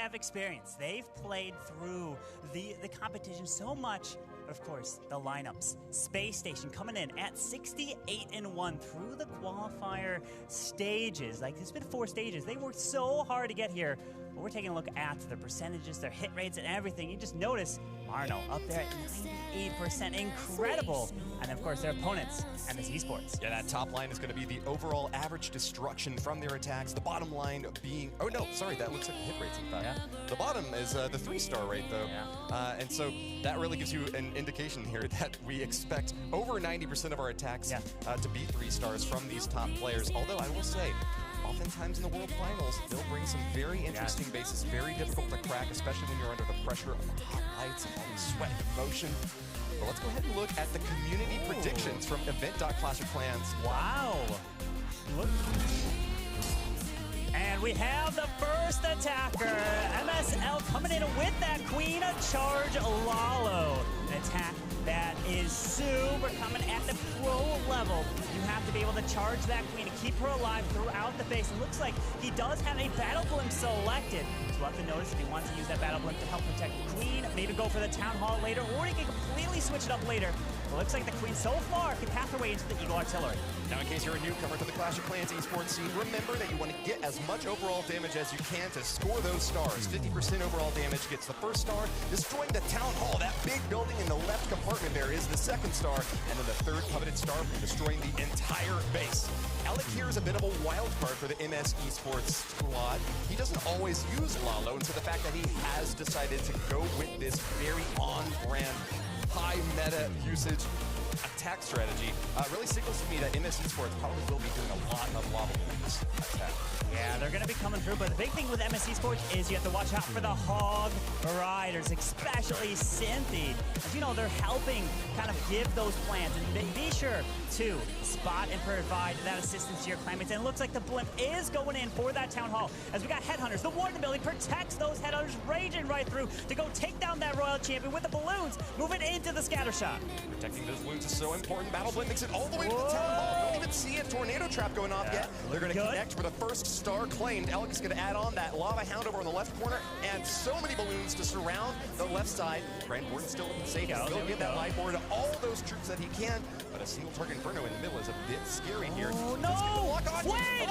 have experience. They've played through the competition so much. Of course, the lineups. Spacestation coming in at 68-1 through the qualifier stages. Like, there's been 4 stages. They worked so hard to get here. But we're taking a look at their percentages, their hit rates, and everything. You just notice Marno up there at 98%. Incredible. And of course, their opponents, M.S.Esports. Yeah, that top line is going to be the overall average destruction from their attacks. The bottom line being... Oh, no, sorry, that looks like the hit rates, in fact. Yeah. The bottom is the 3-star rate, though. Yeah. And so that really gives you an indication here that we expect over 90% of our attacks to be 3 stars from these top players. Although, I will say, oftentimes in the World Finals, they'll bring some very interesting bases, very difficult to crack, especially when you're under the pressure of the hot lights and all the sweat and motion. But let's go ahead and look at the community predictions from event.clashofclans. Wow. Look. And we have the first attacker, MSL, coming in with that Queen of Charge Lalo. An attack that is super common at the pro level. You have to be able to charge that Queen and keep her alive throughout the base. It looks like he does have a Battle Blimp selected. So we'll have to notice if he wants to use that Battle Blimp to help protect the Queen, maybe go for the Town Hall later, or he can completely switch it up later. It looks like the Queen so far can path her way into the Eagle Artillery. Now, in case you're a newcomer to the Clash of Clans esports scene, remember that you want to get as much overall damage as you can to score those stars. 50% overall damage gets the first star. Destroying the Town Hall, that big building in the left compartment there, is the second star. And then the third coveted star from destroying the entire base. Alec here is a bit of a wild card for the M.S.Esports squad. He doesn't always use Lalo, and so the fact that he has decided to go with this very on-brand, high meta usage attack strategy really signals to me that M.S.Esports probably will be doing a lot of lava points attack. Yeah, they're going to be coming through, but the big thing with M.S.Esports is you have to watch out for the Hog Riders, especially Cynthia. As you know, they're helping kind of give those plans, and be sure to spot and provide that assistance to your clanmates. And it looks like the Blimp is going in for that Town Hall, as we got Headhunters. The Warden ability protects those Headhunters, raging right through to go take down that Royal Champion with the balloons, moving into the scatter shot. Protecting those balloons is so important. Battle Blimp makes it all the way to the Town Hall. Don't even see a tornado trap going off yet. They're going to connect for the first star claimed. Alec is going to add on that Lava Hound over on the left corner, and so many balloons to surround the left side. Grand Warden still looking safe. He'll give that life order to all those troops that he can, but a single target Inferno in the middle is a bit scary here. Oh, no! Wait!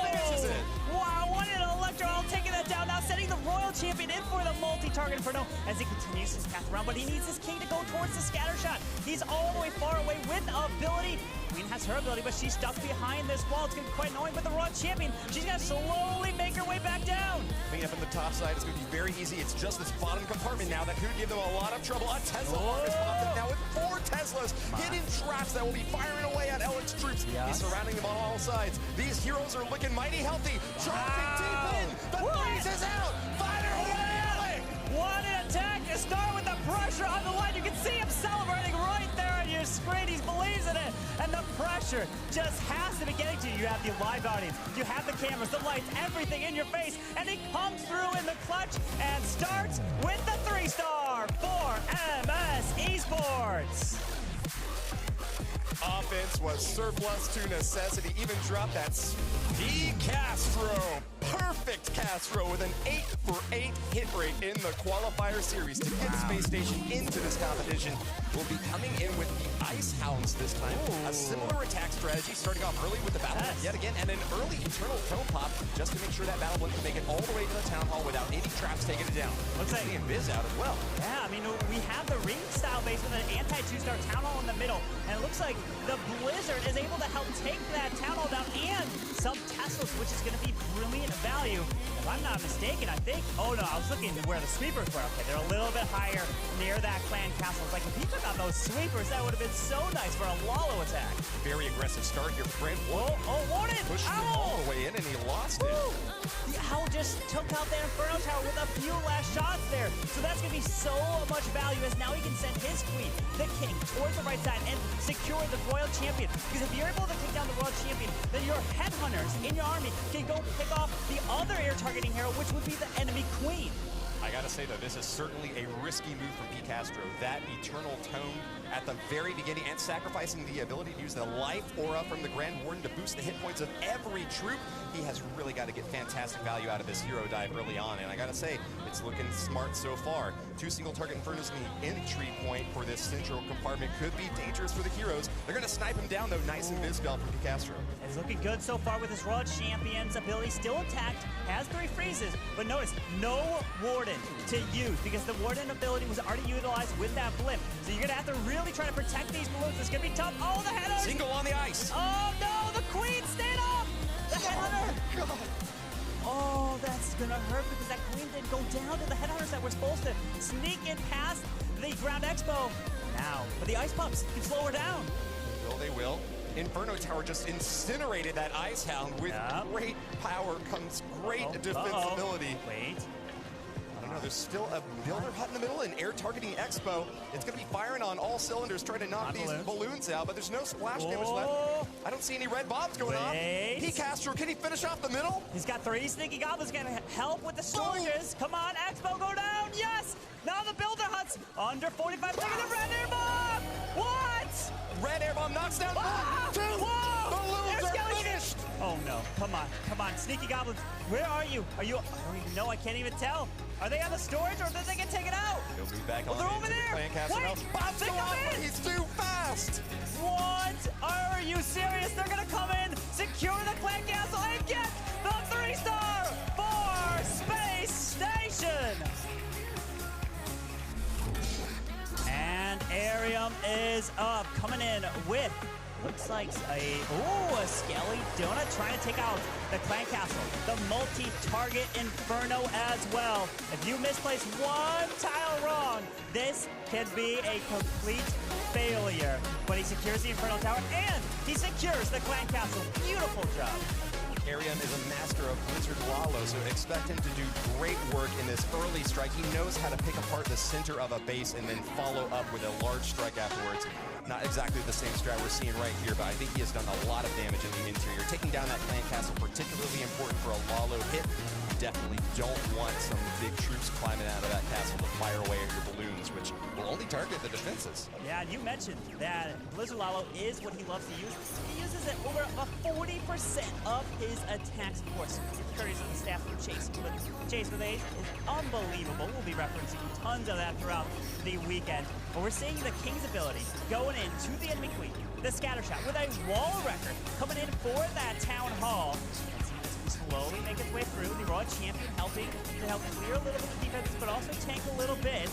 Finishes it. Wow, what an Electro all taking that down now, setting the Royal Champion in for the multi-target Inferno as he continues his path around, but he needs his king to go towards the scatter shot. He's all the way far away with ability. Queen has her ability, but she's stuck behind this wall. It's going to be quite annoying with the Royal Champion. She's going to slowly make her way back down. Clean up on the top side is going to be very easy. It's just this bottom compartment now that could give them a lot of trouble. A Tesla arm is popped up now with 4 Teslas. Hidden traps that will be firing away at Alec's troops. He's surrounding them on all sides. These heroes are looking mighty healthy. Charging deep in. The freeze is out. Fire away, Alec. What an attack to start with the pressure on the line. You can see him celebrating right there on your screen. He believes in it. And the pressure just has to be getting to you. You have the live audience. You have the cameras, the lights, everything in your face. And he comes through in the clutch and starts with the 3-star for M.S.Esports. Offense was surplus to necessity. Even dropped that D Castro. Perfect Castro with an 8-for-8 hit rate in the qualifier series to get Space Station into this competition. Will be coming in with the Ice Hounds this time. A similar attack strategy, starting off early with the Battle Blimp yet again, and an early Eternal Toe Pop just to make sure that Battle Blimp can make it all the way to the Town Hall without any traps taking it down. Looks like the Invis out as well. Yeah, I mean, we have the ring style base with an anti-2-star Town Hall in the middle, and it looks like the Blizzard is able to help take that Town Hall down and some Teslas, which is going to be brilliant value. If I'm not mistaken, I think... Oh, no, I was looking where the sweepers were. Okay, they're a little bit higher near that clan castle. It's like, if he took out those sweepers, that would have been so nice for a Lalo attack. Very aggressive start here for Grand Warden. Oh, Warden! Pushed him all the way in, and he lost it. The Owl just took out that Inferno Tower with a few last shots there. So that's going to be so much value, as now he can send his queen, the king, towards the right side and secure the Royal Champion. Because if you're able to take down the Royal Champion, then your Headhunters in your army can go pick off the other air targeting hero, which would be the enemy queen. I gotta say though, this is certainly a risky move from P. Castro. That Eternal Tone at the very beginning and sacrificing the ability to use the life aura from the Grand Warden to boost the hit points of every troop. He has really got to get fantastic value out of this hero dive early on, and I gotta say, it's looking smart so far. 2 single target Infernos in the entry point for this central compartment could be dangerous for the heroes. They're gonna snipe him down though, nice and Invis-Bell from P. Castro. It's looking good so far with his Raw Champion's ability still intact, has 3 freezes, but notice, no Warden to use because the Warden ability was already utilized with that blip. So you're gonna have to really try to protect these balloons. It's gonna be tough. Oh, the headers! Single on the ice! Oh no, the Queen stayed up! The headhunter! Oh, God. Oh, that's gonna hurt because that Queen didn't go down to the headhunters that were supposed to sneak in past the Ground Expo. Now, but the Ice Pups can slow her down. They will. Inferno Tower just incinerated that Ice Hound. With great power comes great defensibility. Wait. I don't know, there's still a Builder Hut in the middle and air targeting Expo. It's going to be firing on all cylinders, trying to knock these balloons out, but there's no splash damage left. I don't see any red bombs going on. P. Castro, can he finish off the middle? He's got 3 Sneaky Goblins going to help with the Soldiers. Come on, Expo, go down. Yes! Now the Builder Huts under 45 seconds. The Red Air Bomb! What? Red Air Bomb knocks down 1, 2. Balloons are finished. Oh no, come on, Sneaky Goblins, where are you? I don't even know, I can't even tell. Are they on the storage or did they get taken out? They'll move back on. They're over there. Wait, bombs go off, but he's too fast. What? Are you serious? They're gonna come in, secure the Clan Castle, and get the 3-star for Space Station. And Arium is up, coming in with, looks like a Skelly Donut trying to take out the Clan Castle. The multi-target Inferno as well. If you misplace 1 tile wrong, this can be a complete failure. But he secures the Inferno Tower and he secures the Clan Castle. Beautiful job. Arium is a master of Blizzard Lalo, so expect him to do great work in this early strike. He knows how to pick apart the center of a base and then follow up with a large strike afterwards. Not exactly the same strat we're seeing right here, but I think he has done a lot of damage in the interior. Taking down that Clan Castle, particularly important for a Lalo hit. You definitely don't want some big troops climbing out of that castle to fire away at your balloons, which will only target the defenses. Yeah, and you mentioned that Blizzard Lalo is what he loves to use. He uses it over 40% of his attacks. Of course, carries on the staff from Chase. But Chase with Ace is unbelievable. We'll be referencing tons of that throughout the weekend. But we're seeing the King's ability going into the enemy queen. The scatter shot with a wall record coming in for that Town Hall. And see this slowly make its way through. The Raw Champion helping to help clear a little bit of defense, but also tank a little bit.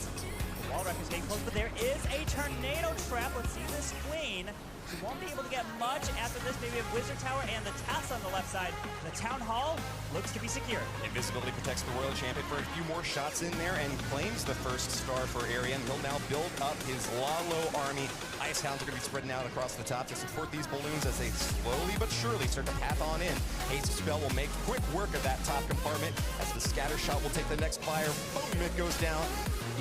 The wall record's getting close, but there is a tornado trap. Let's see this queen. She won't be able to get much after this. Maybe a Wizard Tower and the Tass on the left side. The Town Hall looks to be secure. Invisibility protects the Royal Champion for a few more shots in there and claims the 1st star for Arian. He'll now build up his Lalo army. Ice Hounds are going to be spreading out across the top to support these balloons as they slowly but surely start to path on in. Haste Spell will make quick work of that top compartment as the scatter shot will take the next fire. Boom, it goes down.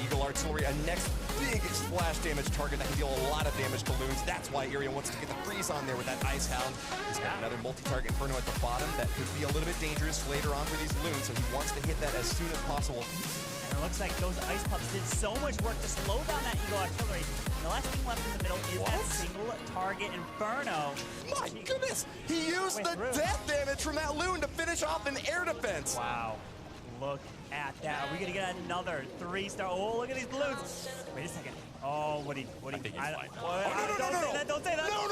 Eagle Artillery, a next big splash damage target that can deal a lot of damage to balloons. That's why Arian wants to get the freeze on there with that Ice Hound. He's got another multi-target Inferno at the bottom that could be a little bit dangerous later on for these balloons, so he wants to hit that as soon as possible. And it looks like those Ice Pups did so much work to slow down that Eagle Artillery. And the last thing left in the middle is that single target Inferno. My goodness! He used the death damage from that loon to finish off an air defense. Wow. Look at that. Are we gonna get another 3-star? Oh, look at these balloons. Wait a second. Oh, what do you? I think he's fine. Don't say that. No.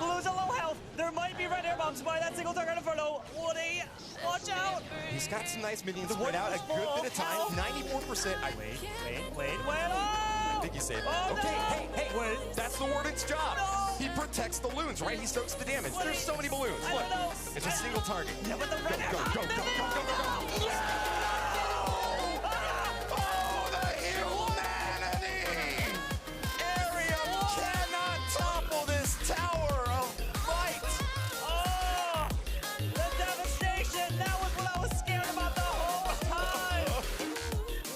Balloons are low health. There might be red air bombs by that single target Inferno. Woody, watch out. He's got some nice minions spread out a good bit of time. 94%. Wait. Oh! I think you saved it. Oh, okay, no. hey. Wait. That's the Warden's job. No. He protects the loons, right? He soaks the damage. There's so many balloons. Look, it's a single target. Yeah, but the red go. No! Oh, the humanity! Arium cannot topple this tower of light. Oh, the devastation. That was what I was scared about the whole time.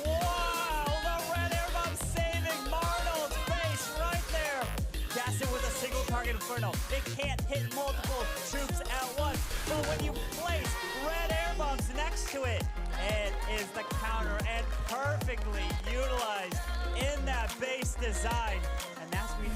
Wow, the red air bomb saving Marnold's face right there. Gaston with a single target Inferno. It can't hit multiple troops at once, but when you place red air bombs next to it, it is the counter and perfectly utilized in that base design. And that's what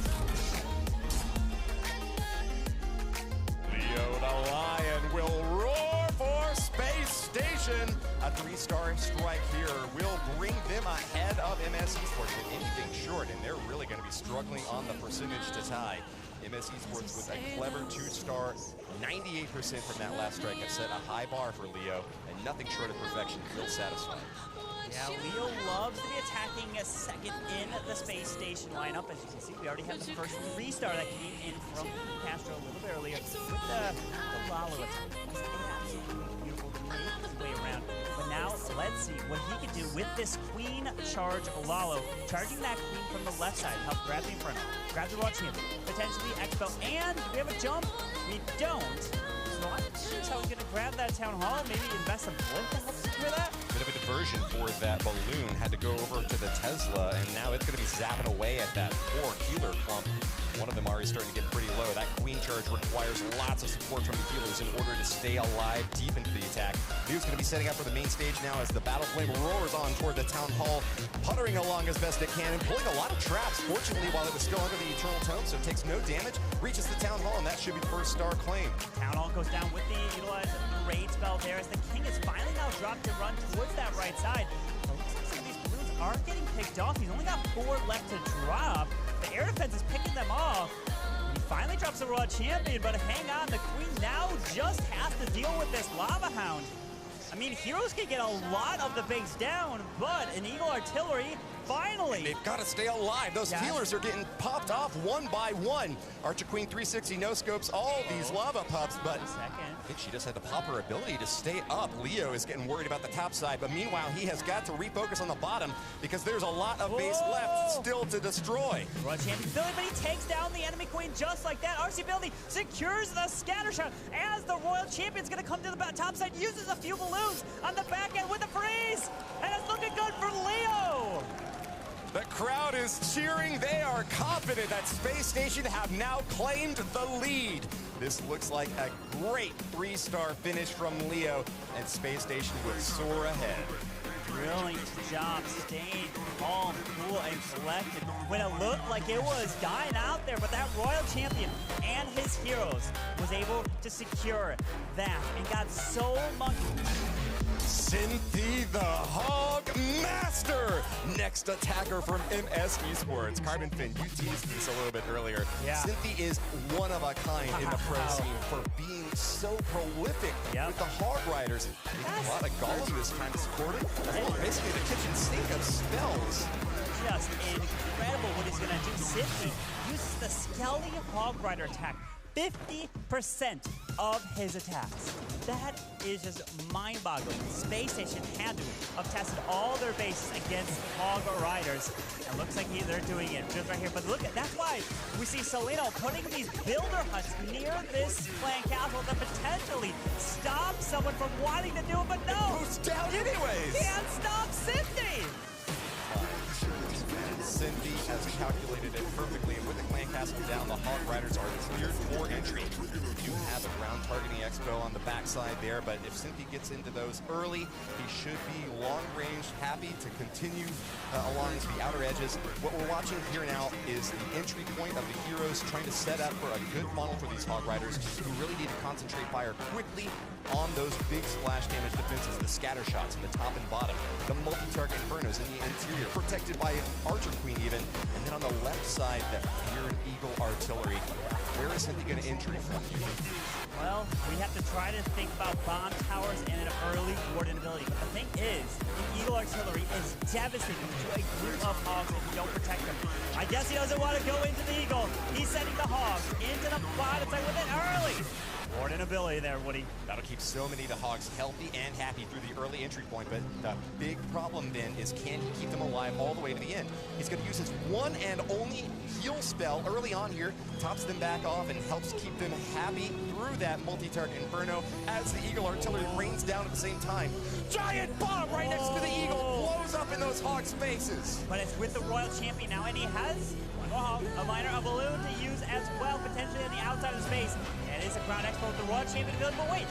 Leo the Lion will roar for Space Station. A 3-star strike here will bring them ahead of M.S.Esports with anything short, and they're really going to be struggling on the percentage to tie. M.S.Esports with a clever 2-star, 98% from that last strike have set a high bar for Leo, and nothing short of perfection feels satisfying. Yeah, Leo loves to be attacking a second in the Space Station lineup. As you can see, we already have the first 3-star that came in from Castro a little bit earlier with the Lalo attack. That's absolutely beautiful to make his way around. But now, let's see what he can do with this Queen charge Lalo. Charging that Queen from the left side, help grab the Inferno, grab the World Champion, potentially Expo, and do we have a jump? We don't. So I'm not sure how he's going to grab that Town Hall, maybe invest some blink to help secure that. Bit of a diversion for that balloon. Had to go over to the Tesla, and now it's going to be zapping away at that poor healer clump. One of them already starting to get pretty low. That Queen charge requires lots of support from the healers in order to stay alive deep into the attack. Leo's going to be setting up for the main stage now as the Battle Flame roars on toward the Town Hall, puttering along as best it can and pulling a lot of traps, fortunately, while it was still under the Eternal Tome, so it takes no damage, reaches the Town Hall, and that should be the first star claim. Town Hall goes down with the utilized raid spell there as the King is finally now dropped to run towards that right side. So it looks like some of these balloons are getting picked off. He's only got 4 left to drop. The air defense is picking them off. He finally drops the World Champion, but hang on, the Queen now just has to deal with this Lava Hound. I mean, heroes can get a lot of the base down, but an Eagle Artillery finally. They've got to stay alive. Those healers are getting popped off one by one. Archer Queen 360 no scopes all these lava pups, but I think she just had to pop her ability to stay up. Leo is getting worried about the top side, but meanwhile, he has got to refocus on the bottom because there's a lot of base left still to destroy. Royal Champion ability, but he takes down the enemy Queen just like that. RC ability secures the scatter shot as the Royal Champion's going to come to the top side, uses a few balloons on the back end with a freeze, and it's looking good for Leo. The crowd is cheering. They are confident that Space Station have now claimed the lead. This looks like a great 3-star finish from Leo, and Space Station will soar ahead. Brilliant job staying calm, cool, and collected when it looked like it was dying out there, but that Royal Champion and his heroes was able to secure that and got so much. Cynthia the Hog Master, next attacker from M.S.Esports. Carbon Fin, you teased this a little bit earlier. Yeah. Cynthia is one of a kind in the pro scene for being so prolific with the Hog Riders. A lot of Gollum this time supported. Basically the kitchen sink of spells. Just incredible what he's going to do. Cynthia uses the Skelly Hog Rider attack. 50% of his attacks. That is just mind-boggling. Space Station had to have tested all their bases against Hog Riders. And looks like they're doing it just right here. But look, that's why we see Salino putting these builder huts near this clan castle that potentially stop someone from wanting to do it, but no! It goes down anyways! Can't stop Cynthia! Cynthia has calculated it perfectly, and with the clan castle down, the Hog Riders are cleared for entry. We do have a ground targeting expo on the backside there, but if Cynthia gets into those early, he should be long-range, happy to continue along the outer edges. What we're watching here now is the entry point of the heroes trying to set up for a good funnel for these Hog Riders who really need to concentrate fire quickly on those big splash damage defenses, the scatter shots in the top and bottom, the multi-target infernos in the interior, protected by an Archer Queen even, and then on the left side, that weird Eagle Artillery. Where is Cynthia going to entry from? Well, we have to try to think about bomb towers and an early warden ability. But the thing is, the Eagle Artillery is devastating to a group of Hogs if you don't protect them. I guess he doesn't want to go into the Eagle. He's sending the Hogs into the bottom side with it early. Warden ability there, Woody. That'll keep so many of the Hogs healthy and happy through the early entry point, but the big problem then is can he keep them alive all the way to the end? He's going to use his one and only heal spell early on here, tops them back off and helps keep them happy through that multi-target Inferno as the Eagle Artillery rains down at the same time. Giant bomb right next to the Eagle blows up in those Hogs' faces. But it's with the Royal Champion now, and he has a minor, a balloon to use as well, potentially on the is a Crown Expo with the World Champion ability, but wait,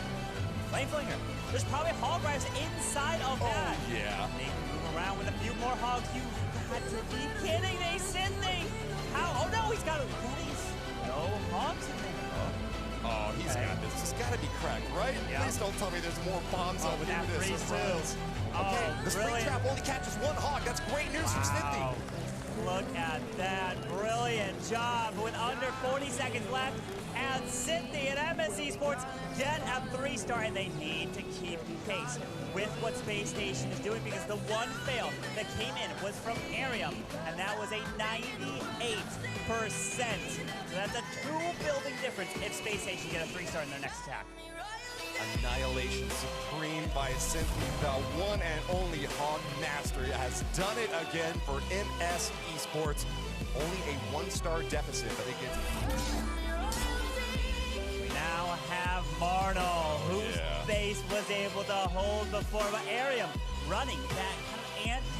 Flame Flinger. There's probably hog riders inside of that. Oh, yeah. They can move around with a few more hogs. You got to be kidding me, Sydney. How? Oh no, he's got goodies. No hogs in there. Oh, he's got this. It's got to be cracked, right? Yeah. Please don't tell me there's more bombs on with that freeze too. Okay, the spring trap only catches one hog. That's great news from Sydney. Look at that. Brilliant job with under 40 seconds left. And Sydney and M.S.Esports get a 3-star, and they need to keep pace with what Spacestation is doing, because the one fail that came in was from Arium, and that was a 98%. So that's a 2-building difference if Spacestation get a 3-star in their next attack. Annihilation supreme by Cynthia, the one and only Hog Master, has done it again for M.S.Esports. Only a 1-star deficit, but it gets... We now have Marnell, whose base was able to hold before, but Arium running that kind of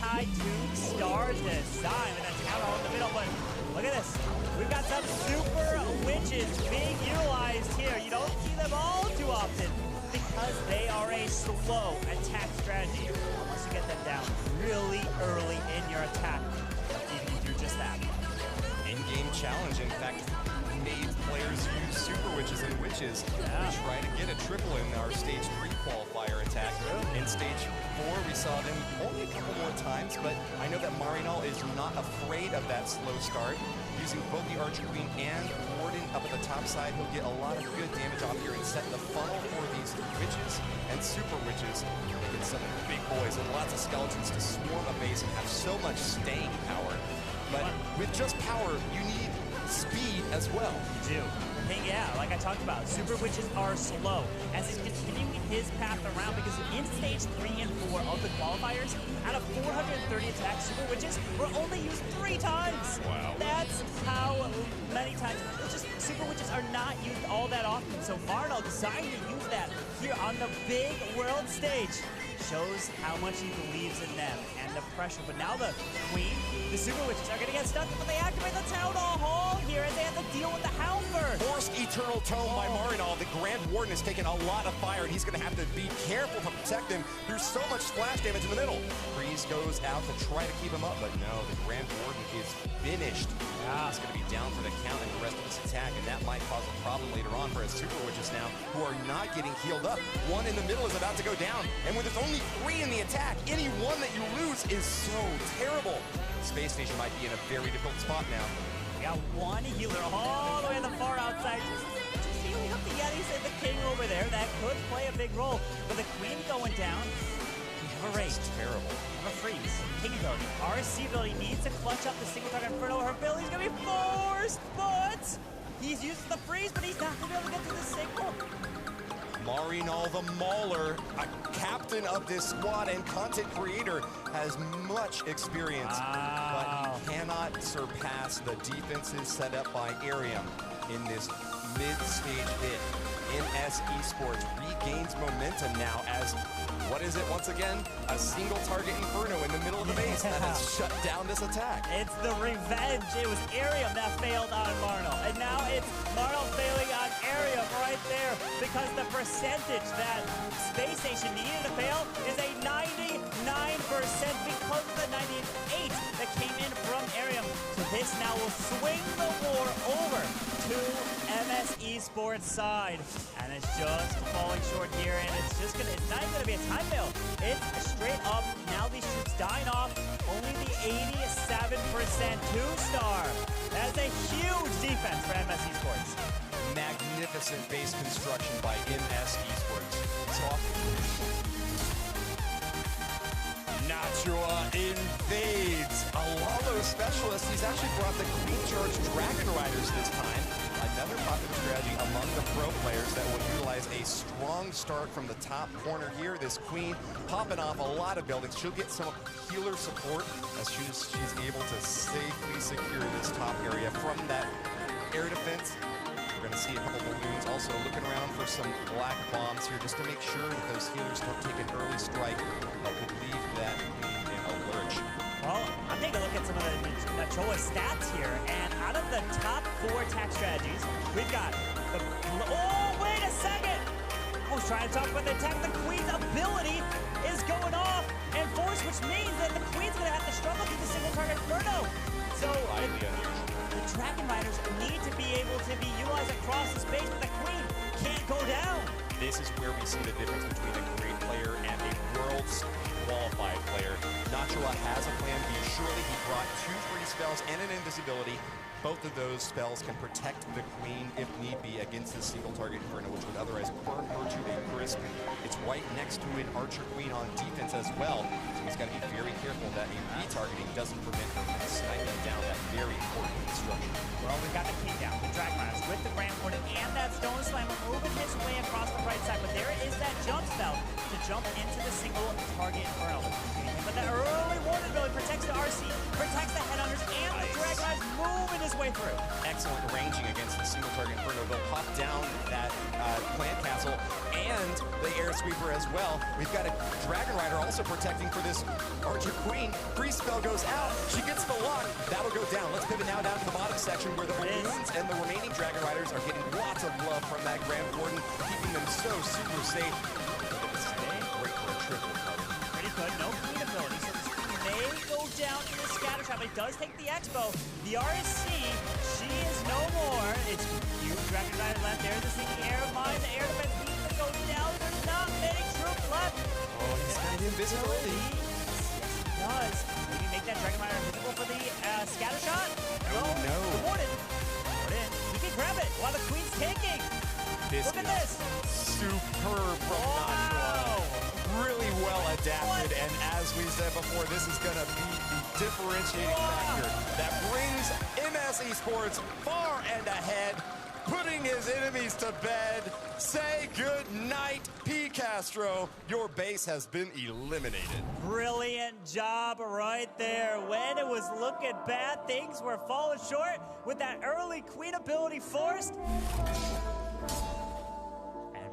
anti-2-star design with that town hall in the middle, but look at this. We've got some super witches being utilized here. You don't see them all too often because they are a slow attack strategy. Unless you get them down really early in your attack, you can do just that. In-game challenge, in fact, made players use super witches and witches to try to get a triple in our stage 3 qualifier attack. In stage 4, we saw them only a couple more times, but I know that Marinol is not afraid of that slow start. Using both the Archer Queen and Warden up at the top side, he'll get a lot of good damage off here and set the funnel for these witches and super witches. Get some big boys and lots of skeletons to swarm a base and have so much staying power. But with just power, you need speed as well. You do. Yeah, like I talked about, super witches are slow as he's continuing his path around, because in stage 3 and 4 of the qualifiers, out of 430 attacks, super witches were only used 3 times. Wow. That's how many times. It's just super witches are not used all that often. So Marnell decided to use that here on the big world stage. Shows how much he believes in them and the pressure. But now the Queen, the super witches are going to get stuck, but they activate the Town Hall here as they have to deal with the Houndbird. Forced Eternal Tome by Marinol. The Grand Warden has taken a lot of fire, and he's going to have to be careful to protect him. There's so much splash damage in the middle. Freeze goes out to try to keep him up, but no, the Grand Warden is finished. He's going to be down for the count in the rest of this attack, and that might cause a problem later on for his super witches now, who are not getting healed up. One in the middle is about to go down, and when there's only 3 in the attack, any one that you lose is so terrible. Spacestation might be in a very difficult spot now. We got one healer all the way on the far outside. Just healing up the Yetis and the King over there. That could play a big role. But the Queen going down. We have a raid. That's terrible. We have a freeze. King ability. RSC ability needs to clutch up the single target Inferno. Her ability's going to be forced, but he's using the freeze, but he's not going to be able to get to the single. Marinol the Mauler, a captain of this squad and content creator, has much experience, but he cannot surpass the defenses set up by Arium in this mid-stage bit. M.S.Esports regains momentum now as, what is it once again? A single target Inferno in the middle of the base that has shut down this attack. It's the revenge. It was Arium that failed on Marnell, and now it's Marnell failing on Arium right there, because the percentage that Spacestation needed to fail is a 99% because of the 98 that came in from Arium. So this now will swing the war over to M.S.Esports side. And it's just falling short here, and it's not even gonna be a time fail. It's straight up. Now these troops dying off. Only the 87% 2-star. That's a huge defense for M.S.Esports. Magnificent base construction by M.S.Esports. Natua invades. A Lalo specialist. He's actually brought the Queen Charge Dragon Riders this time. Another popular strategy among the pro players that will utilize a strong start from the top corner here. This Queen popping off a lot of buildings. She'll get some healer support as she's able to safely secure this top area from that air defense. We're going to see a couple balloons also looking around for some black bombs here just to make sure that those healers don't take an early strike that could leave that Queen in a lurch. Well, I'm taking a look at some of the control his stats here. And out of the top 4 attack strategies, we've got the... Oh, wait a second! I was trying to talk about the attack. The Queen's ability is going off and force, which means that the Queen's going to have to struggle through the single target Inferno. So the Dragon Riders need to be able to be utilized across the space, but the Queen can't go down. This is where we see the difference between a great player and a world's qualified player. Nachoa has a plan B. Surely he brought 2 free spells and an invisibility. Both of those spells can protect the Queen, if need be, against the single target Inferno, which would otherwise burn her to a crisp. It's right next to an Archer Queen on defense as well, so he's got to be very careful that a retargeting doesn't prevent her from sniping down that very important structure. Well, we've got the key down, the Dragon Riders with the Grand Portal and that Stone Slammer moving his way across the right side, but there is that jump spell to jump into the single target Inferno. But that early warning ability protects the RC, protects the Headhunters, and the Dragon Riders moving his way through. Excellent ranging against the single target Inferno. They'll pop down that plant castle and the air sweeper as well. We've got a Dragon Rider also protecting for this Archer Queen. Free spell goes out. She gets the lock. That'll go down. Let's pivot now down to the bottom section where the balloons and the remaining Dragon Riders are getting lots of love from that Grand Warden, keeping them so super safe. Great for a triple cover. Pretty good. No Queen ability, so this may go down in the scatter shot, but it does take the Expo. The RSC, she is no more. It's few Dragon Rider left. There's the sinking air mine. The air defense needs to go down. There's not many troops left. Oh, he's got invisibility. Yes, he does. Maybe make that Dragon Rider invisible for the scatter shot. No. The Warden. Warden. He can grab it while the Queen's taking. Look at this. Superb from Nachoa. Really well adapted, and as we said before, this is going to be the differentiating factor that brings M.S.Esports far and ahead, putting his enemies to bed. Say good night, P. Castro. Your base has been eliminated. Brilliant job right there. When it was looking bad, things were falling short with that early Queen ability forced.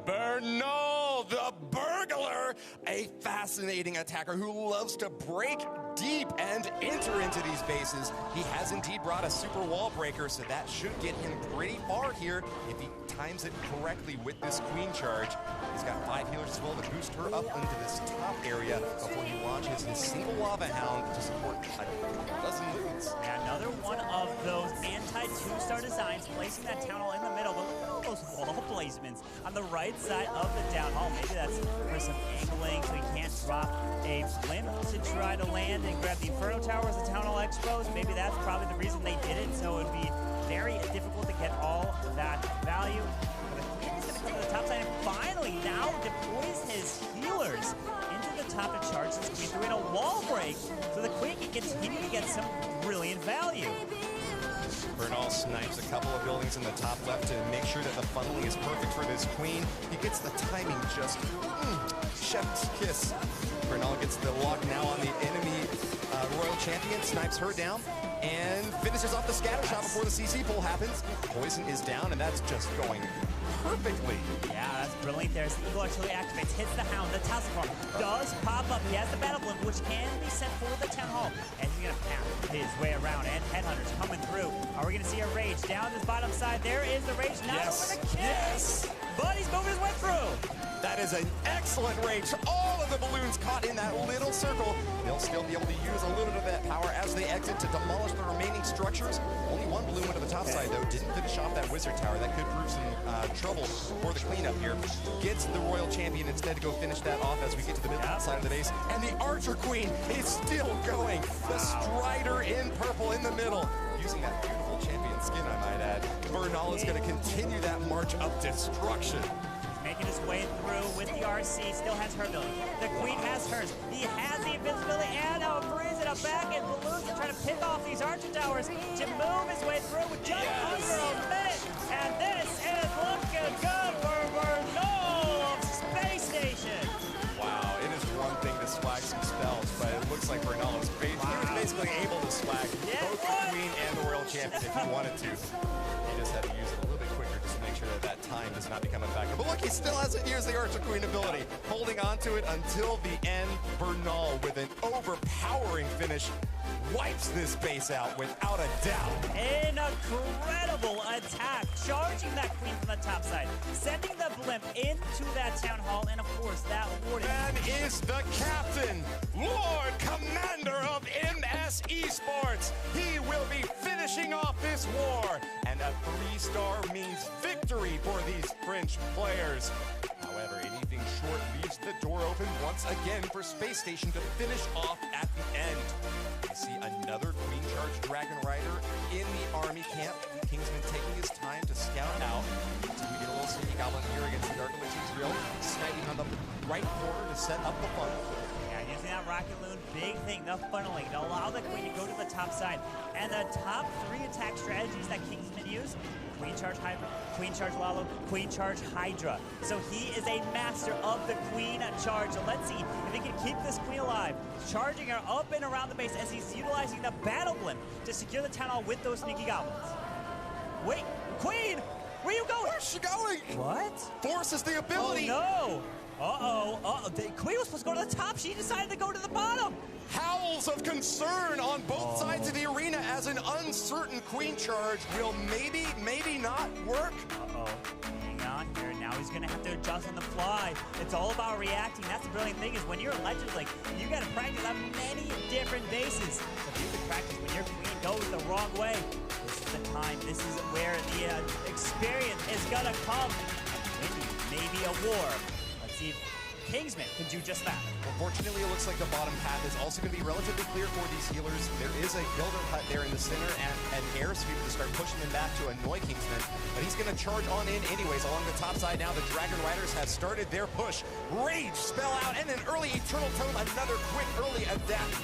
Bernal, the burglar, a fascinating attacker who loves to break deep and enter into these bases. He has indeed brought a super wall breaker, so that should get him pretty far here if he times it correctly with this Queen charge. He's got 5 healers as well to boost her up into this top area before he launches his single Lava Hound to support a dozen loons. And another one of those anti-2-star designs, placing that Town Hall in the middle. But look at all those wall placements on the right side of the Town Hall. Maybe that's for some angling, so he can't drop a blimp to try to land and grab the Inferno Tower as the Town Hall exposed. Maybe that's probably the reason they did it, so it would be very difficult to get all that value. But the Queen is going to come to the top side and finally now deploys his healers into the top to charge this Queen through in a wall break, so the Queen can continue to get some brilliant value. Bernal snipes a couple of buildings in the top left to make sure that the funneling is perfect for this Queen. He gets the timing just chef's kiss. Bernal gets the lock now on the enemy Royal Champion, snipes her down, and finishes off the scatter shot before the CC pull happens. Poison is down, and that's just going perfectly. Yeah, that's brilliant there. As the Eagle Artillery activates, hits the Hound, the Tassifar does pop up. He has the Battle Blimp, which can be sent for the Town Hall. And he's going to path his way around, and Headhunters coming through. Are we going to see a Rage down this bottom side? There is the Rage, not over the kill. Yes! But he's moving his way through. That is an excellent range. All of the balloons caught in that little circle. They'll still be able to use a little bit of that power as they exit to demolish the remaining structures. Only one balloon went to the top side, though. Didn't finish off that Wizard Tower. That could prove some trouble for the cleanup here. Gets the Royal Champion instead to go finish that off as we get to the middle side of the base. And the Archer Queen is still going. The Strider in purple in the middle. Using that beautiful champion skin, I might add. Bernal is going to continue that march of destruction. Making his way through with the RC, still has her ability. The Queen has hers. He has the invincibility, and now brings it up back, and balloons are trying to pick off these Archer Towers to move his way through with just under a minute. And this is looking good for Bernal of Space Station. Wow, it is one thing to swag some spells, but it looks like Bernal is basically able to swag both the Queen and the Royal Champion if he wanted to. He just had to use it a little bit quicker just to make sure that that time does not become a factor. But look, he still hasn't used the Archer Queen ability. Holding on to it until the end. Bernal with an overpowering finish. wipes this base out without a doubt. An incredible attack, charging that queen from the top side, sending the blimp into that town hall, and of course that warden. That is the captain, Lord Commander of M.S.Esports. He will be finishing off this war, and a 3-star means victory for these French players. However, anything short leaves the door open once again for Spacestation to finish off at the end. We see another Queen Charge Dragon Rider in the army camp. Kingsman taking his time to scout out. So we get a little sneaky goblin here against the Dark Elixir's Drill, sniping on the right corner to set up the funnel. Yeah, using that rocket loon, big thing, the funneling, to allow the queen to go to the top side. And the top 3 attack strategies that Kingsman used: Queen Charge Hydra, Queen Charge Lalo, Queen Charge Hydra. So he is a master of the Queen Charge. So let's see if he can keep this queen alive, charging her up and around the base as he's utilizing the battle blimp to secure the town hall with those sneaky goblins. Wait, Queen, where you going? Where's she going? What? Forces the ability. Oh no! Uh-oh. The queen was supposed to go to the top. She decided to go to the bottom. Howls of concern on both sides of the arena as an uncertain Queen Charge will maybe not work. Uh-oh. Hang on here. Now he's going to have to adjust on the fly. It's all about reacting. That's the brilliant thing, is when you're a Legends League, you got to practice on many different bases. So if you can practice when your queen goes the wrong way, this is the time. This is where the experience is going to come. Maybe a war. Let's see if Kingsman can do just that. Well, fortunately, it looks like the bottom path is also going to be relatively clear for these healers. There is a builder hut there in the center and an air sweep to start pushing them back to annoy Kingsman. But he's going to charge on in anyways. Along the top side now, the Dragon Riders have started their push. Rage spell out and an early Eternal Tome, another quick early adapt.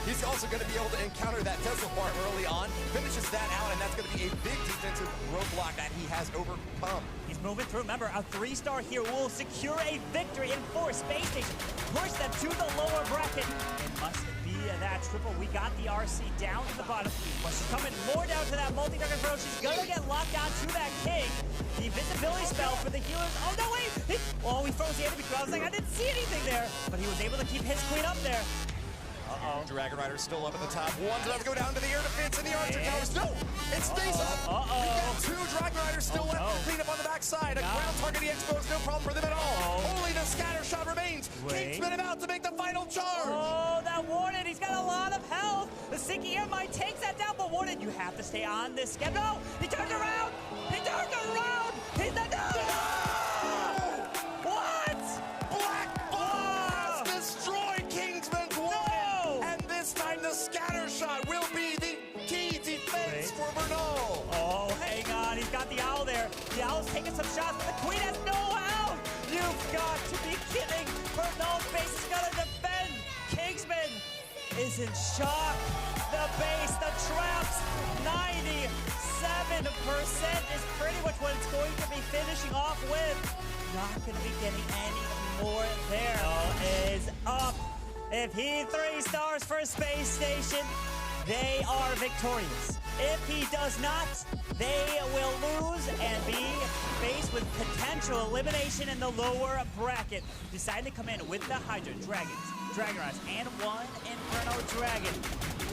He's also going to be able to encounter that Tesla bar early on, finishes that out, and that's going to be a big defensive roadblock that he has overcome. He's moving through. Remember, a 3-star here will secure a victory and force Spacestation push them to the lower bracket. It must be that triple. We got the RC down to the bottom. But she's coming more down to that multi-dragon throw. She's going to get locked down to that king. The invisibility spell for the healers. Oh, no, wait! Oh, he froze the enemy through. I was like, I didn't see anything there. But he was able to keep his queen up there. Uh-oh. Dragon Rider's still up at the top. One's about to go down to the air defense, and the Archer towers. No! It stays up! We've got 2 Dragon Riders still left to clean up on the backside. A ground target exposed, no problem for them at all. Only the scatter shot remains. Kingsman about to make the final charge. Oh, that Warden, he's got a lot of health. The Sinking Air Mine takes that down, but Warden, you have to stay on this schedule. No! He turned around! He turned around! He's the scatter shot will be the key defense for Bernal. Oh, hang on. He's got the owl there. The owl's taking some shots, but the queen has no out. You've got to be kidding. Bernal's base is going to defend. Kingsman is in shock. The base, the traps, 97% is pretty much what it's going to be finishing off with. Not going to be getting any more there. Is up. If he 3 stars for Spacestation, they are victorious. If he does not, they will lose and be faced with potential elimination in the lower bracket. Deciding to come in with the Hydra, Dragons, Dragon Rise, and 1 Inferno Dragon.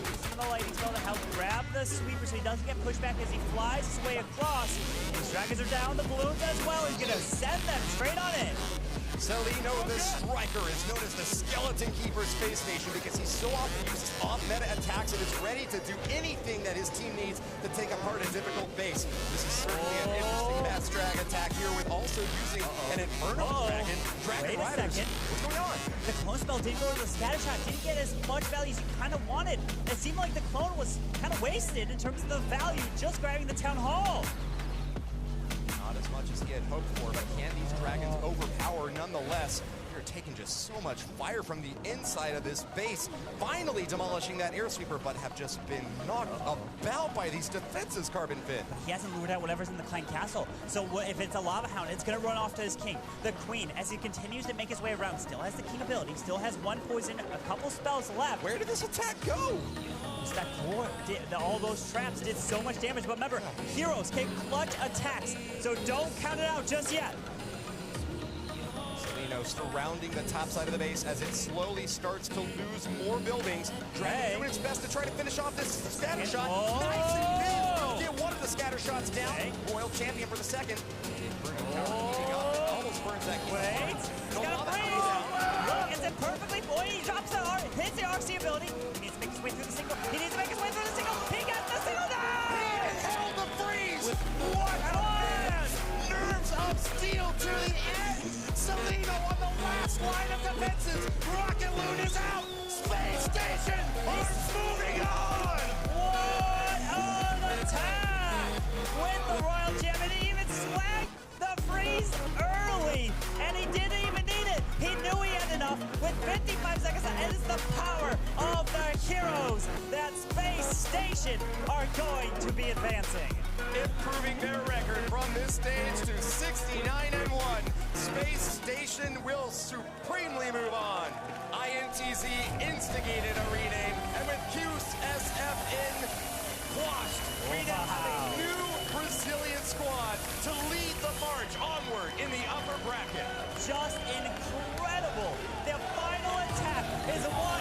Using the lightning spell to help grab the sweeper so he doesn't get pushed back as he flies his way across. His dragons are down, the balloons as well. He's going to send them straight on in. Celino, the striker, is known as the skeleton keeper Spacestation because he so often uses off-meta attacks and is ready to do anything that his team needs to take apart a difficult base. This is certainly an interesting mass drag attack here with also using an Inferno Dragon. Dragon Riders. What's going on? The clone spell didn't go to the scatter shot, didn't get as much value as he kind of wanted. It seemed like the clone was kind of wasted in terms of the value just grabbing the town hall. Not as much as he had hoped for, but can these dragons overpower nonetheless? They're taking just so much fire from the inside of this base, finally demolishing that air sweeper, but have just been knocked about by these defenses, Carbon Fin. He hasn't lured out whatever's in the Klein Castle. So if it's a Lava Hound, it's going to run off to his king. The Queen, as he continues to make his way around, still has the King ability, still has 1 poison, a couple spells left. Where did this attack go? That core all those traps did so much damage, but remember, heroes can clutch attacks, so don't count it out just yet. surrounding the top side of the base as it slowly starts to lose more buildings. Dragon doing its best to try to finish off this scatter shot. Nice and big. Get one of the scatter shots down. Royal champion for the second. Almost burns that key. Wait, he's got a freeze. Look, is it perfectly? Boy, he drops the arc, hits the RC ability. He needs to make his way through the single. He needs to make his way through the single. He got the single down. He held the freeze. What a man! Nerves of steel to the end. Salino on the last line of defenses. Rocket Loon is out. Space Station is moving on. What an attack with the Royal Gem, and he even slagged the freeze early, and he didn't even need it. He knew he had enough with 55 seconds. That is the power of the heroes that Space Station are going to be advancing. Improving their record from this stage to 69-1. Space Station will supremely move on. INTZ instigated a rename, and with QSFN quashed, we now have a new Brazilian squad to lead the march onward in the upper bracket. Just incredible. The final attack is one